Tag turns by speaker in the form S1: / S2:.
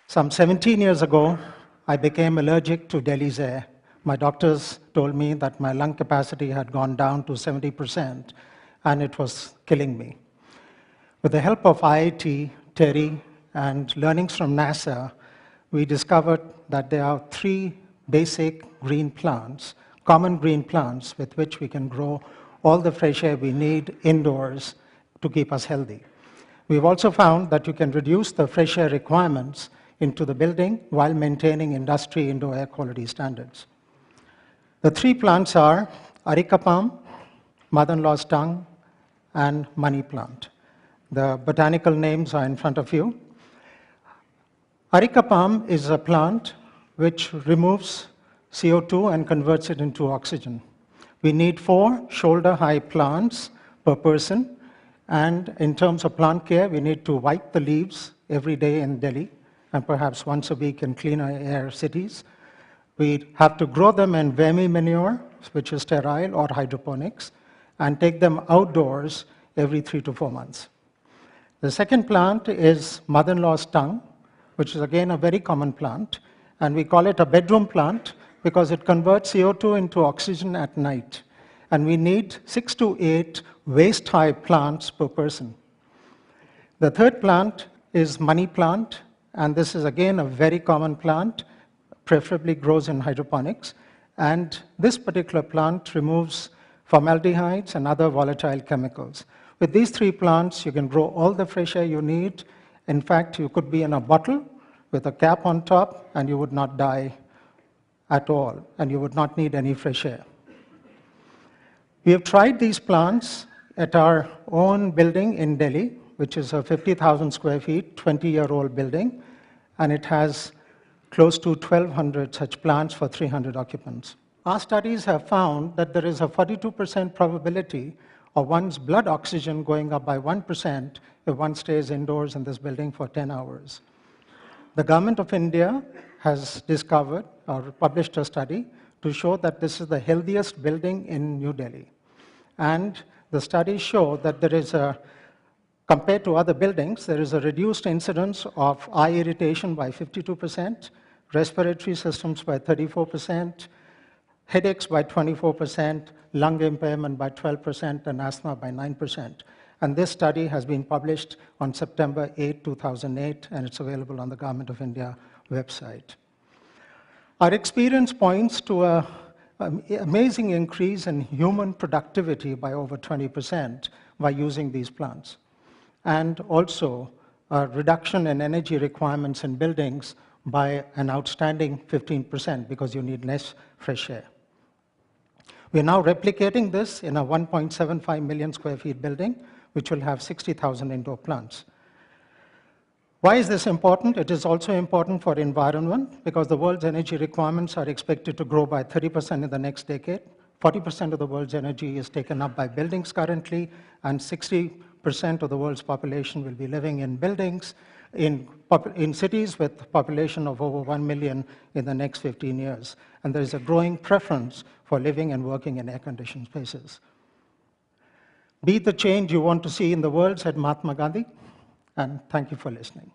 S1: Some 17 years ago, I became allergic to Delhi's air. My doctors told me that my lung capacity had gone down to 70%, and it was killing me. With the help of IIT, TERI, and learnings from NASA, we discovered that there are 3 basic green plants, common green plants, with which we can grow all the fresh air we need indoors to keep us healthy. We've also found that you can reduce the fresh air requirements into the building while maintaining industry indoor air quality standards. The 3 plants are Areca palm, mother-in-law's tongue, and money plant. The botanical names are in front of you. Areca palm is a plant which removes CO2 and converts it into oxygen. We need 4 shoulder-high plants per person, and in terms of plant care, we need to wipe the leaves every day in Delhi, and perhaps once a week in cleaner air cities. We have to grow them in vermi manure, which is sterile, or hydroponics, and take them outdoors every 3 to 4 months. The second plant is mother-in-law's tongue, which is again a very common plant, and we call it a bedroom plant because it converts CO2 into oxygen at night. And we need 6 to 8 waist-high plants per person. The third plant is money plant, and this is again a very common plant, preferably grows in hydroponics. And this particular plant removes formaldehydes and other volatile chemicals. With these 3 plants, you can grow all the fresh air you need. In fact, you could be in a bottle with a cap on top, and you would not die at all, and you would not need any fresh air. We have tried these plants at our own building in Delhi, which is a 50,000 square feet, 20-year-old building, and it has close to 1,200 such plants for 300 occupants. Our studies have found that there is a 42% probability of one's blood oxygen going up by 1% if one stays indoors in this building for 10 hours. The government of India has discovered or published a study to show that this is the healthiest building in New Delhi. And the studies show that there is compared to other buildings, there is a reduced incidence of eye irritation by 52%, respiratory systems by 34%, headaches by 24%, lung impairment by 12%, and asthma by 9%. And this study has been published on September 8, 2008, and it's available on the Government of India website. Our experience points to an amazing increase in human productivity by over 20% by using these plants, and also a reduction in energy requirements in buildings by an outstanding 15% because you need less fresh air. We're now replicating this in a 1.75 million square feet building, which will have 60,000 indoor plants. Why is this important? It is also important for environment because the world's energy requirements are expected to grow by 30% in the next decade. 40% of the world's energy is taken up by buildings currently, and 60% of the world's population will be living in buildings in cities with population of over 1 million in the next 15 years. And there is a growing preference for living and working in air-conditioned spaces. Be the change you want to see in the world, said Mahatma Gandhi, and thank you for listening.